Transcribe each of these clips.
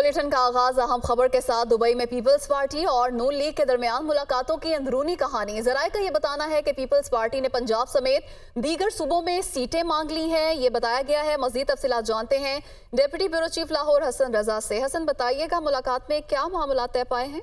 Bulletin का आगाज अहम खबर के साथ। दुबई में पीपल्स पार्टी और नून लीग के दरमियान मुलाकातों की अंदरूनी कहानी। जराये का ये बताना है कि पीपल्स पार्टी ने पंजाब समेत दीगर सूबों में सीटें मांग ली हैं, ये बताया गया है। मजीद तफसीलात जानते हैं deputy bureau chief Lahore Hasan Raza से। हसन, बताइएगा मुलाकात में क्या मामला तय पाए हैं?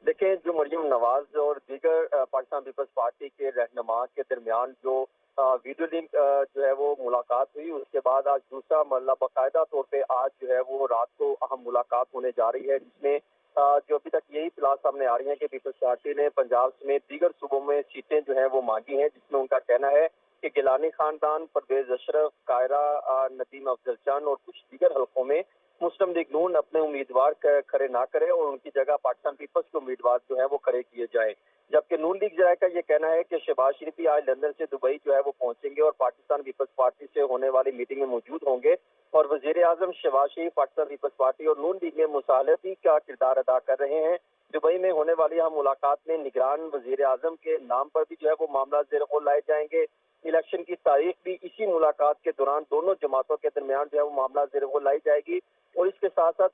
देखें, जो मरियम नवाज और दीगर पाकिस्तान पीपल्स पार्टी के रहनुमा के दरमियान जो वीडियो लिंक जो है वो मुलाकात हुई, उसके बाद आज दूसरा मरला बाकायदा तौर पे आज जो है वो रात को अहम मुलाकात होने जा रही है, जिसमें जो अभी तक यही इत्तला सामने आ रही है कि पीपल्स पार्टी ने पंजाब समेत दीगर सूबों में सीटें जो है वो मांगी हैं, जिसमें उनका कहना है कि गिलानी खानदान, परवेज अशरफ, कायरा, नदीम अफजल चंद और कुछ दीगर हल्कों में मुस्लिम लीग नून अपने उम्मीदवार खड़े ना करे और उनकी जगह पाकिस्तान पीपल्स के उम्मीदवार जो है वो खड़े किए जाए। जबकि नून लीग जराये का ये कहना है कि शहबाज शरीफ भी आज लंदन से दुबई जो है वो पहुंचेंगे और पाकिस्तान पीपल्स पार्टी से होने वाली मीटिंग में मौजूद होंगे और वजीर आजम शहबाज शरीफ पाकिस्तान पीपल्स पार्टी और नून लीग में मुसालहती का किरदार अदा कर रहे हैं। दुबई में होने वाली हम मुलाकात में निगरान वजीर आजम के नाम पर भी जो है वो मामला ज़ेर गौर लाए जाएंगे। इलेक्शन की तारीख भी इसी मुलाकात के दौरान दोनों जमातों के दरमियान जो है वो मामला ज़ेर गौर लाई जाएगी और इसके साथ साथ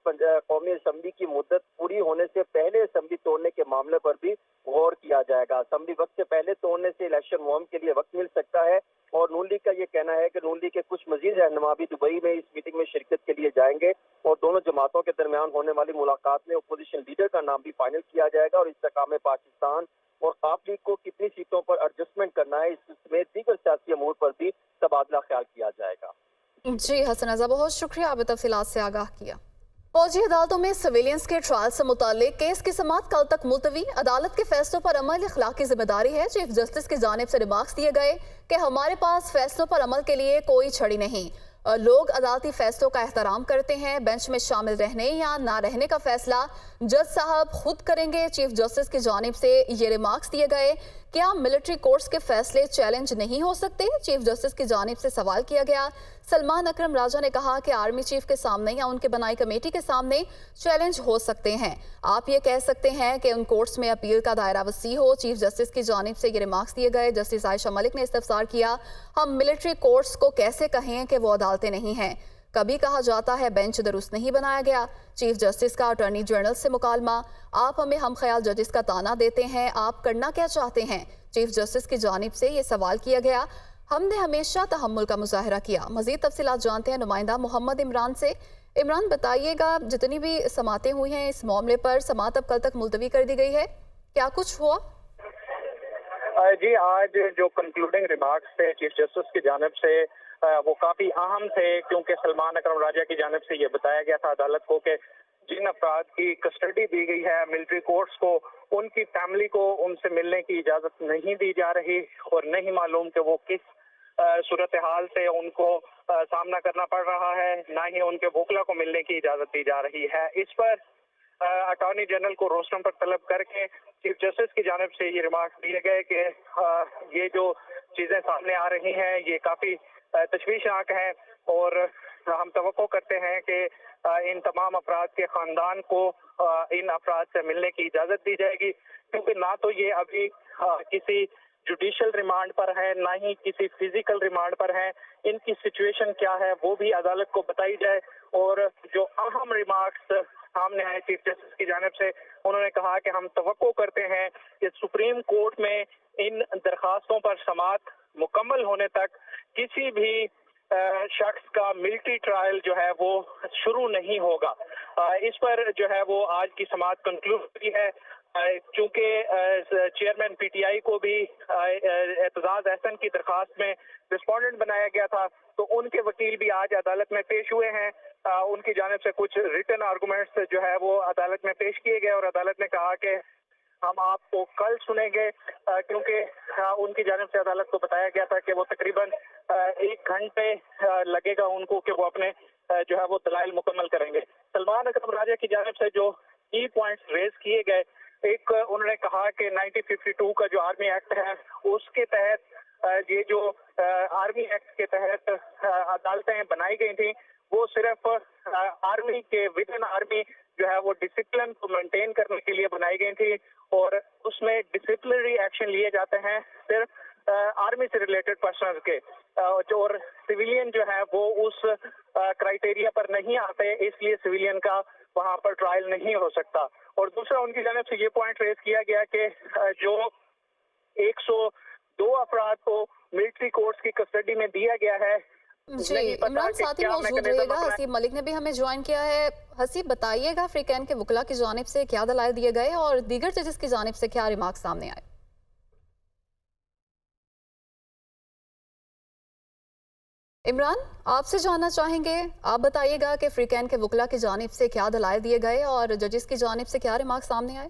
कौमी असम्बली की मुद्दत पूरी होने से पहले असम्बली तोड़ने के मामले पर भी गौर किया जाएगा। असम्बली वक्त से पहले तोड़ने से इलेक्शन मुहिम के लिए वक्त मिल सकता है और नून लीग का ये कहना है कि नून लीग के कुछ मजीद रहनुमा भी दुबई में इस मीटिंग में शिरकत के लिए जाएंगे और दोनों जमातों के दरमियान होने वाली मुलाकात में अपोजिशन लीडर का नाम भी फाइनल किया जाएगा और इस्तेकाम पाकिस्तान और खाप लीग को कितनी सीटों पर एडजस्टमेंट करना है, इस समेत दीगर सियासी अमूर पर भी तबादला ख्याल किया जाएगा। जी हसन रजा, बहुत शुक्रिया, आपने तफसीलात से आगाह किया। फौजी अदालतों में सिविलियंस के ट्रायल से मुतालिक केस की समाअत कल तक मुलतवी। अदालत के फैसलों पर अमल इखलाकी जिम्मेदारी है। चीफ जस्टिस की जानिब से रिमार्क्स दिए गए कि हमारे पास फैसलों पर अमल के लिए कोई छड़ी नहीं, लोग अदालती फैसलों का एहतराम करते हैं। बेंच में शामिल रहने या ना रहने का फैसला जज साहब खुद करेंगे। चीफ जस्टिस की जानिब से ये रिमार्क्स दिए गए। क्या मिलिट्री कोर्ट्स के फैसले चैलेंज नहीं हो सकते? चीफ जस्टिस की जानिब से सवाल किया गया। सलमान अकरम राजा ने कहा कि आर्मी चीफ के सामने या उनके बनाई कमेटी के सामने चैलेंज हो सकते हैं। आप ये कह सकते हैं कि उन कोर्ट्स में अपील का दायरा वसी हो। चीफ जस्टिस की जानिब से ये रिमार्क्स दिए गए। जस्टिस आयशा मलिक ने इस्तफसार किया, हम मिलिट्री कोर्ट्स को कैसे कहें कि वो अदालतें नहीं हैं? कभी कहा जाता है बेंच दुरुस्त नहीं बनाया गया। चीफ जस्टिस का अटॉर्नी जनरल से मुकालमा, आप हमें हम ख्याल जजेस का ताना देते हैं, आप करना क्या चाहते हैं? चीफ जस्टिस की जानिब से ये सवाल किया गया। हमने हमेशा तहम्मुल का मुजाहरा किया। मजीद तफसीलात जानते हैं नुमाइंदा मोहम्मद इमरान से। इमरान, बताइएगा, जितनी भी समातें हुई हैं इस मामले पर, समात अब कल तक मुलतवी कर दी गई है, क्या कुछ हुआ? जी, आज जो कंक्लूडिंग रिमार्क्स थे चीफ जस्टिस की जानिब से वो काफी अहम थे, क्योंकि सलमान अकरम राजा की जानिब से ये बताया गया था अदालत को कि जिन अफराद की कस्टडी दी गई है मिलिट्री कोर्ट्स को, उनकी फैमिली को उनसे मिलने की इजाजत नहीं दी जा रही और नहीं मालूम कि वो किस सूरत हाल से उनको सामना करना पड़ रहा है, ना ही उनके वकला को मिलने की इजाजत दी जा रही है। इस पर अटॉर्नी जनरल को रोस्टम पर तलब करके चीफ जस्टिस की जानिब से ये रिमार्क दिए गए कि ये जो चीजें सामने आ रही हैं ये काफी तशवीशनाक है और हम तवक्को करते हैं कि इन तमाम अफराद के खानदान को इन अफराद से मिलने की इजाजत दी जाएगी, क्योंकि ना तो ये अभी किसी जुडिशियल रिमांड पर है, ना ही किसी फिजिकल रिमांड पर है। इनकी सिचुएशन क्या है वो भी अदालत को बताई जाए। और जो अहम रिमार्क्स सामने आए चीफ जस्टिस की जानिब से, उन्होंने कहा कि हम तवक्को करते हैं कि सुप्रीम कोर्ट में इन दरखास्तों पर समाअत मुकम्मल होने तक किसी भी शख्स का मिलिट्री ट्रायल जो है वो शुरू नहीं होगा। इस पर जो है वो आज की समाअत कंक्लूड हुई है। चूंकि चेयरमैन पीटीआई को भी एतजाज अहसन की दरखास्त में रिस्पोंडेंट बनाया गया था, तो उनके वकील भी आज अदालत में पेश हुए हैं। उनकी जानिब से कुछ रिटन आर्गूमेंट्स जो है वो अदालत में पेश किए गए और अदालत ने कहा कि हम आपको कल सुनेंगे, क्योंकि उनकी जानिब से अदालत को बताया गया था कि वो तकरीबन 1 घंटे लगेगा उनको कि वो अपने जो है वो दलाइल मुकम्मल करेंगे। सलमान अकरम राजा की जानिब से जो की पॉइंट्स रेज किए गए, एक उन्होंने कहा कि 1952 का जो आर्मी एक्ट है उसके तहत ये जो आर्मी एक्ट के तहत अदालतें बनाई गई थी वो सिर्फ आर्मी के विद इन आर्मी जो है वो डिसिप्लिन को मेंटेन करने के लिए बनाई गई थी और उसमें डिसिप्लिनरी एक्शन लिए जाते हैं सिर्फ आर्मी से रिलेटेड पर्सनल के और सिविलियन जो है वो उस क्राइटेरिया पर नहीं आते, इसलिए सिविलियन का वहां पर ट्रायल नहीं हो सकता। और दूसरा उनकी जानिब से ये पॉइंट रेज किया गया कि जो 102 अफराद को मिलिट्री कोर्ट्स की कस्टडी में दिया गया है। जी इमरान साथ ही मौजूद रहेगा। हसीब मलिक ने भी हमें ज्वाइन किया है। हसीब बताइएगा फ्रीकैन के वकला की जानिब से क्या दलाइल दिए गए और दीगर जजेस की जानिब से क्या रिमार्क सामने आए? इमरान आपसे जानना चाहेंगे, आप बताइएगा कि फ्रीकैन के वकला की जानिब से क्या दलाइल दिए गए और जजेस की जानिब से क्या रिमार्क सामने आए?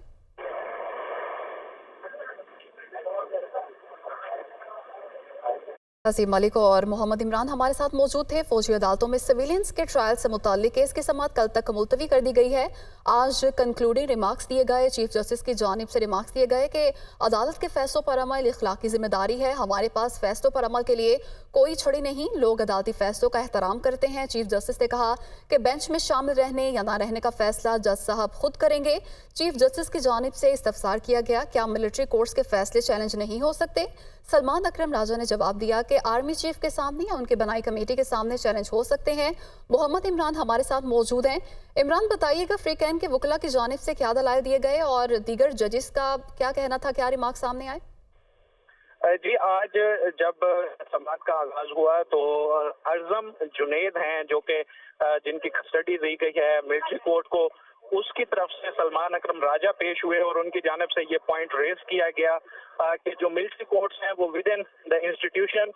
हसीब मलिक और मोहम्मद इमरान हमारे साथ मौजूद थे। फौजी अदालतों में सिविलियंस के ट्रायल से मुताल्लिक केस की समाअत कल तक मुलतवी कर दी गई है। आज कंक्लूडिंग रिमार्क्स दिए गए। चीफ जस्टिस की जानिब से रिमार्क्स दिए गए कि अदालत के फैसलों पर अमल इखलाकी जिम्मेदारी है। हमारे पास फैसलों पर अमल के लिए कोई छड़ी नहीं, लोग अदालती फैसलों का एहतराम करते हैं। चीफ जस्टिस ने कहा कि बेंच में शामिल रहने या ना रहने का फैसला जज साहब खुद करेंगे। चीफ जस्टिस की जानिब से इस्तफसार किया गया, क्या मिलिट्री कोर्ट्स के फैसले चैलेंज नहीं हो सकते? सलमान अकरम राजा ने जवाब दिया कि आर्मी चीफ के सामने या उनके बनाई कमेटी के सामने चैलेंज हो सकते हैं। मोहम्मद इमरान हमारे साथ मौजूद हैं। इमरान बताइएगा फ्रीकैन के वकला की जानिब से क्या दलाइल दिए गए और दीगर जजेस का क्या कहना था, क्या रिमार्क सामने आए? जी आज जब समाअत का आगाज हुआ तो अज़म जुनैद हैं जो कि जिनकी कस्टडी दी गई है मिलिट्री कोर्ट को, उसकी तरफ से सलमान अकरम राजा पेश हुए और उनकी जानिब से ये पॉइंट रेज किया गया कि जो मिलिट्री कोर्ट्स हैं वो with in the institution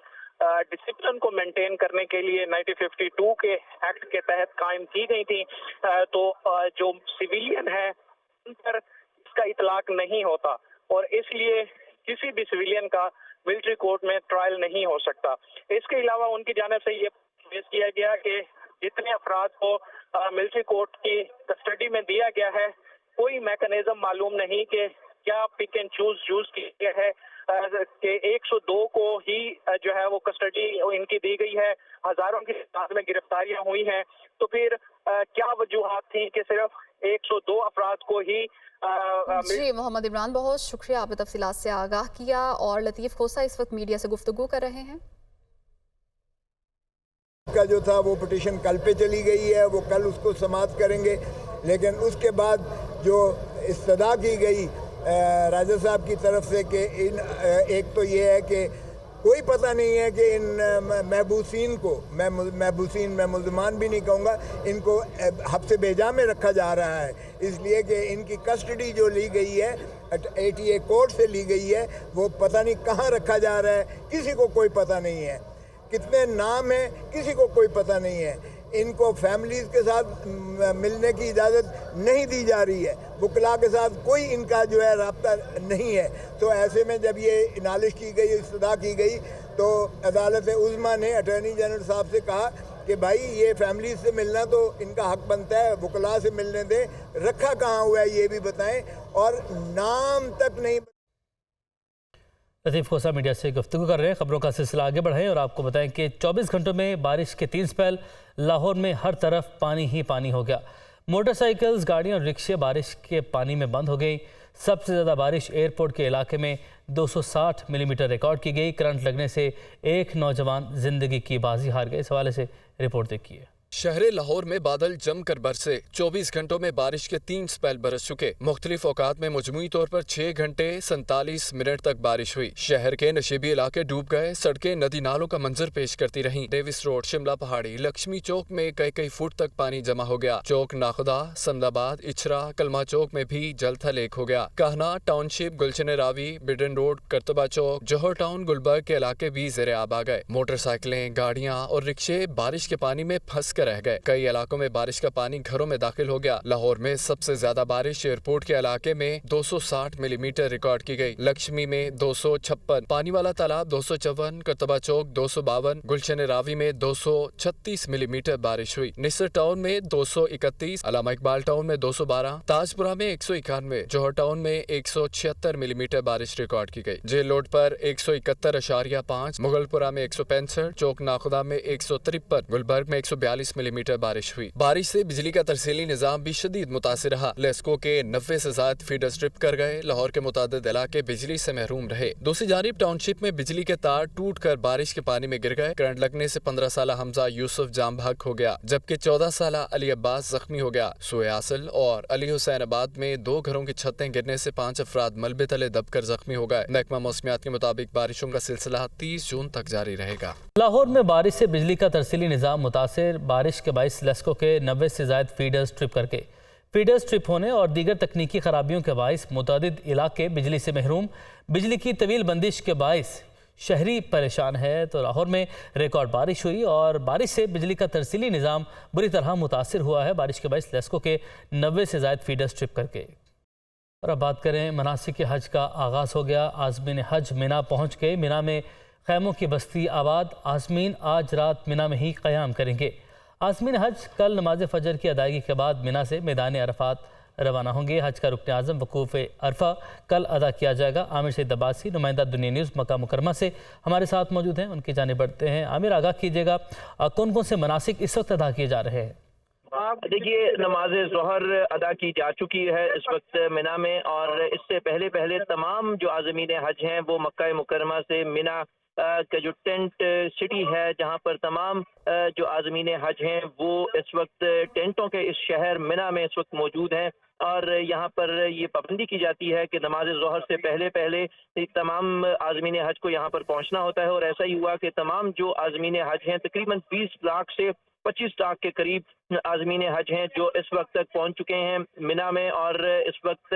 discipline को मेंटेन करने के लिए 1952 के एक्ट के तहत कायम की गई थी। तो जो सिविलियन है उन पर इसका इतलाक नहीं होता और इसलिए किसी भी सिविलियन का मिलिट्री कोर्ट में ट्रायल नहीं हो सकता। इसके अलावा उनकी जानिब से ये पेश किया गया कि जितने अफराद को मिलिट्री कोर्ट की कस्टडी में दिया गया है, कोई मैकेनिज्म मालूम नहीं कि क्या पिक एंड चूज किया है कि 102 को ही जो है वो कस्टडी इनकी दी गई है, हजारों की तादाद में गिरफ्तारियां हुई हैं। तो फिर क्या वजूहात थी कि सिर्फ 102 अफराद को ही जी मोहम्मद इमरान बहुत शुक्रिया, आपने तफसीलात से आगाह किया। और लतीफ़ खोसा इस वक्त मीडिया से गुफ्तगू कर रहे हैं। का जो था वो पिटीशन कल पे चली गई है, वो कल उसको समाप्त करेंगे। लेकिन उसके बाद जो इस्तदा की गई राजा साहब की तरफ से कि इन एक तो ये है कि कोई पता नहीं है कि इन महबूसीन को, मैं मुल्ज़मान भी नहीं कहूँगा, इनको हब्से बेजा में रखा जा रहा है, इसलिए कि इनकी कस्टडी जो ली गई है 88 कोर्ट से ली गई है, वो पता नहीं कहाँ रखा जा रहा है, किसी को कोई पता नहीं है। कितने नाम हैं किसी को कोई पता नहीं है। इनको फैमिलीज़ के साथ मिलने की इजाज़त नहीं दी जा रही है, वकला के साथ कोई इनका जो है राब्ता नहीं है। तो ऐसे में जब ये नालिश की गई, इस्तदा की गई, तो अदालत उज़्मा ने अटॉर्नी जनरल साहब से कहा कि भाई ये फैमिली से मिलना तो इनका हक बनता है, वकला से मिलने दें, रखा कहाँ हुआ है ये भी बताएं, और नाम तक नहीं। लतीफ़ खोसा मीडिया से गुफ्तगू कर रहे हैं। खबरों का सिलसिला आगे बढ़ाएं और आपको बताएं कि 24 घंटों में बारिश के 3 स्पेल, लाहौर में हर तरफ पानी ही पानी हो गया। मोटरसाइकिल्स, गाड़ियां और रिक्शे बारिश के पानी में बंद हो गई। सबसे ज़्यादा बारिश एयरपोर्ट के इलाके में 260 मिलीमीटर रिकॉर्ड की गई। करंट लगने से एक नौजवान जिंदगी की बाजी हार गए। इस हवाले से रिपोर्ट देखिए। शहर लाहौर में बादल जमकर बरसे। 24 घंटों में बारिश के 3 स्पेल बरस चुके। मुख्तलिफ औकात में मजमूई तौर पर 6 घंटे 47 मिनट तक बारिश हुई। शहर के नशीबी इलाके डूब गए। सड़कें नदी नालों का मंजर पेश करती रहीं। डेविस रोड, शिमला पहाड़ी, लक्ष्मी चौक में कई फुट तक पानी जमा हो गया। चौक नाखुदा, समदाबाद, इचरा, कलमा चौक में भी जल थल एक हो गया। कहना टाउनशिप, गुलशन रावी, बिडन रोड, करतबा चौक, जौहर टाउन, गुलबर्ग के इलाके भी ज़ेरे आब आ गए। मोटरसाइकिलें, गाड़ियां और रिक्शे बारिश के पानी में फंस रह गए। कई इलाकों में बारिश का पानी घरों में दाखिल हो गया। लाहौर में सबसे ज्यादा बारिश एयरपोर्ट के इलाके में 260 मिलीमीटर रिकॉर्ड की गई। लक्ष्मी में 256, पानी वाला तालाब 254, करतबा चौक 252, गुलशन रावी में 236 मिलीमीटर बारिश हुई। निसर टाउन में 231, अलामा इकबाल टाउन में 212, ताजपुरा में 191, जौहर टाउन में 176 मिलीमीटर बारिश रिकॉर्ड की गई। जेल रोड पर 171.5, मुगलपुरा में 165, चौक नाखुदा में 153, गुलबर्ग में 142 मिलीमीटर बारिश हुई। बारिश से बिजली का तरसीली निजाम भी शदीद मुतासिर रहा। लेस्को के 90 से ज्यादा फीडर स्ट्रिप कर गए। लाहौर के मुतादिद इलाके बिजली से महरूम रहे। दूसरी जानिब टाउनशिप में बिजली के तार टूट कर बारिश के पानी में गिर गए। करंट लगने से 15 साल हमजा यूसुफ जाम भाग हो गया, जबकि 14 साल अली अब्बास जख्मी हो गया। सोए आसल और अली हुसैन आबाद में 2 घरों की छतें गिरने से 5 अफराद मलबे तले दबकर जख्मी हो गए। महकमा मौसमियात के मुताबिक बारिशों का सिलसिला 30 जून तक जारी रहेगा। लाहौर में बारिश से बिजली का तरसीली निज़ाम मुतासिर। बारिश के बाइस लेस्को के 90 से ज़ायद फीडर्स ट्रिप होने और दीगर तकनीकी खराबियों के बाइस मुतअद्दिद इलाके बिजली से महरूम। बिजली की तवील बंदिश के बाइस शहरी परेशान है। तो लाहौर में रिकॉर्ड बारिश हुई और बारिश से बिजली का तरसीली निज़ाम बुरी तरह मुतासिर हुआ है। बारिश के बाइस लेस्को के 90 से ज़ायद फीडर्स ट्रिप करके। और अब बात करें, मनासिक हज का आगाज़ हो गया। आज़मीन हज मिना पहुँच गए। मिना में खैमों की बस्ती आबाद। आज़मीन आज रात मिना में ही क़याम करेंगे। आज़मीन हज कल नमाज फ़जर की अदायगी के बाद मिना से मैदान अरफात रवाना होंगे। हज का रुकन आज़म वकूफ़ अरफा कल अदा किया जाएगा। आमिर सईद अब्बासी, नुमाइंदा दुनिया न्यूज़ मक्का मुकरमा से हमारे साथ मौजूद हैं। उनकी जानिब बढ़ते हैं। आमिर, आगाह कीजिएगा, कौन कौन से मनासिक इस वक्त अदा किए जा रहे हैं? देखिए, नमाज ज़ोहर अदा की जा चुकी है इस वक्त मिना में, और इससे पहले तमाम जो आज़मीन हज हैं वो मक्का मुकरमा से मिना का जो टेंट सिटी है, जहां पर तमाम जो आज़मीन हज हैं वो इस वक्त टेंटों के इस शहर मिना में इस वक्त मौजूद हैं। और यहाँ पर ये पाबंदी की जाती है कि नमाज ज़ोहर से पहले तमाम आज़मीन हज को यहाँ पर पहुँचना होता है। और ऐसा ही हुआ कि तमाम जो आज़मीन हज हैं, तकरीबन 20 लाख से 25 लाख के करीब आज़मीन हज हैं जो इस वक्त तक पहुंच चुके हैं मिना में, और इस वक्त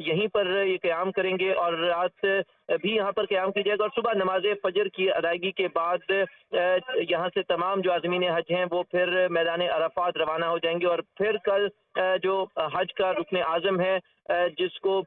यहीं पर ये क़याम करेंगे और रात भी यहाँ पर क़याम की जाएगा। और सुबह नमाज फ़जर की अदायगी के बाद यहाँ से तमाम जो आज़मीन हज हैं वो फिर मैदान अरफात रवाना हो जाएंगे। और फिर कल जो हज का रुकन आज़म है, जिसको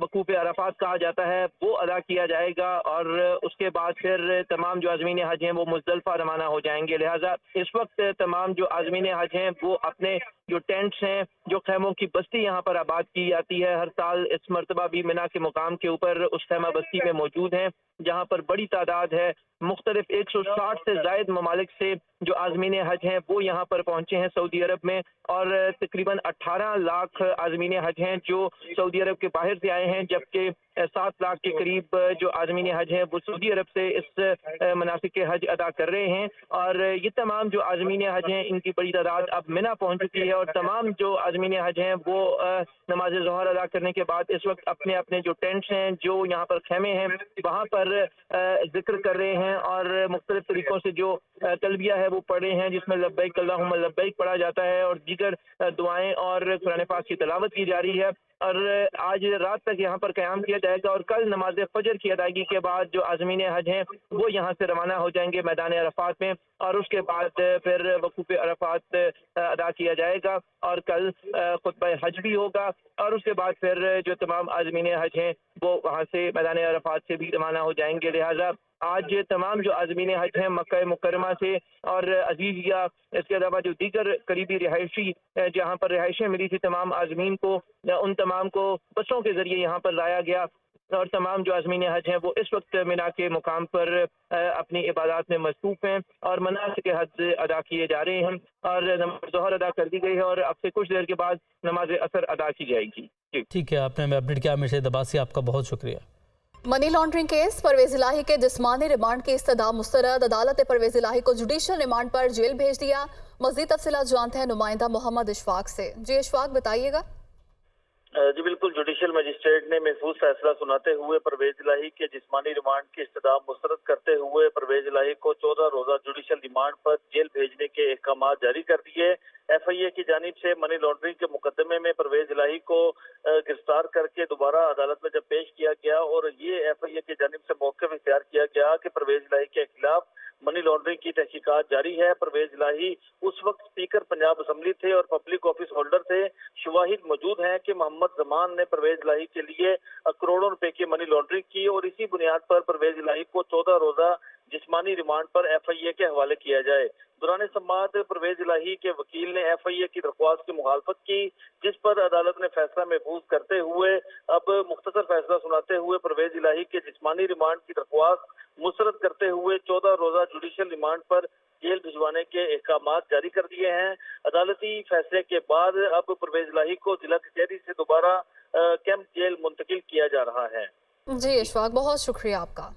वकूफ़ अरफात कहा जाता है, वो अदा किया जाएगा। और उसके बाद फिर तमाम जो आज़मीन हज हैं वो मुज़दलिफ़ा रवाना हो जाएंगे। लिहाजा इस वक्त तमाम जो आज़मीन हज हैं वो अपने जो टेंट्स हैं, जो खैमों की बस्ती यहाँ पर आबाद की जाती है, हर साल इस मरतबा भी मिना के मुकाम के ऊपर उस खैमा बस्ती में मौजूद हैं, जहाँ पर बड़ी तादाद है। मुख्तलिफ 160 से ज़ायद ममालिक से जो आज़मीन हज हैं वो यहाँ पर पहुँचे हैं सऊदी अरब में, और तकरीबन 18 लाख आज़मीन हज हैं जो सऊदी अरब के बाहर से आए हैं, जबकि 7 लाख के करीब जो आज़मीन हज हैं वो सऊदी अरब से इस मनासिक के हज अदा कर रहे हैं। और ये तमाम जो आज़मीन हज हैं इनकी बड़ी तादाद अब मिना पहुँच चुकी है, और तमाम जो आज़मीन हज हैं वो नमाज ज़ोहर अदा करने के बाद इस वक्त अपने अपने जो टेंट्स हैं, जो यहाँ पर खेमे हैं, वहाँ पर जिक्र कर रहे हैं और मुख्तलिफ तरीक़ों से जो तलबिया है वो पढ़ रहे हैं, जिसमें लब्बैक अल्लाहुम्मा लब्बैक पढ़ा जाता है और दीगर दुआएं और कुरान पाक की तिलावत की जा रही है। और आज रात तक यहाँ पर क़याम किया जाएगा और कल नमाज फ़जर की अदायगी के बाद जो आज़मीन हज हैं वो यहाँ से रवाना हो जाएंगे मैदान अरफात में, और उसके बाद फिर वकूफ़ अरफात अदा किया जाएगा और कल खुतबा हज भी होगा। और उसके बाद फिर जो तमाम आज़मीन हज हैं वो वहाँ से मैदान अरफात से भी रवाना हो जाएंगे। लिहाजा आज तमाम जो आज़मीन हज हैं मक्का मुकरमा से और अजीज़िया, इसके अलावा जो दीगर करीबी रिहायशी जहाँ पर रिहाइशें मिली थी तमाम आज़मीन को, उन तमाम को बसों के ज़रिए यहाँ पर लाया गया। और तमाम जो आज़मीन हज हैं वो इस वक्त मिना के मुकाम पर अपनी इबादत में मसरूफ़ हैं और मनासिक हज अदा किए जा रहे हैं। और नमाज ज़ोहर अदा कर दी गई है और अब से कुछ देर के बाद नमाज असर अदा की जाएगी। ठीक है, आपने हमें अपडेट किया। आमिर सईद अब्बासी, आपका बहुत शुक्रिया। मनी लॉन्ड्रिंग केस परवेज इलाही के जिस्मानी रिमांड की इस्तदा मुस्तरद। अदालत ने परवेज इलाही को जुडिशल रिमांड पर जेल भेज दिया। मज़ीद तफसीलात जानते हैं नुमाइंदा मोहम्मद इशफाक से। जी इशफाक, बताइएगा। जी बिल्कुल, जुडिशल मजिस्ट्रेट ने महफूज फैसला सुनाते हुए परवेज इलाही के जिस्मानी रिमांड की इस्तदा मुस्तरद करते हुए परवेज इलाही को 14 रोजा जुडिशल रिमांड पर जेल भेजने के अहकाम जारी कर दिए। FIA की जानिब से मनी लॉन्ड्रिंग के मुकदमे में परवेज इलाही को गिरफ्तार करके दोबारा अदालत में जब पेश किया गया और ये FIA की जानिब से मौक़िफ़ इख्तियार किया गया कि परवेज इलाही के खिलाफ मनी लॉन्ड्रिंग की तहकीकात जारी है। परवेज इलाही उस वक्त स्पीकर पंजाब असम्बली थे और पब्लिक ऑफिस होल्डर थे। शवाहिद मौजूद हैं कि मोहम्मद जमान ने परवेज इलाही के लिए करोड़ों रुपए की मनी लॉन्ड्रिंग की और इसी बुनियाद पर परवेज इलाही को 14 रोजा जिस्मानी रिमांड पर FIA के हवाले किया जाए। दौरान समाअत परवेज इलाही के वकील ने FIA की दरख्वास्त की मुखालफत की, जिस पर अदालत ने फैसला महफूज करते हुए अब मुख्तसर फैसला सुनाते हुए परवेज इलाही के जिस्मानी रिमांड की दरख्वास्त मुस्तरद करते हुए 14 रोजा जुडिशल रिमांड पर जेल भिजवाने के अहकाम जारी कर दिए हैं। अदालती फैसले के बाद अब परवेज इलाही को जिला कचहरी से दोबारा कैंप जेल मुंतकिल किया जा रहा है। जी इशफाक, बहुत शुक्रिया आपका।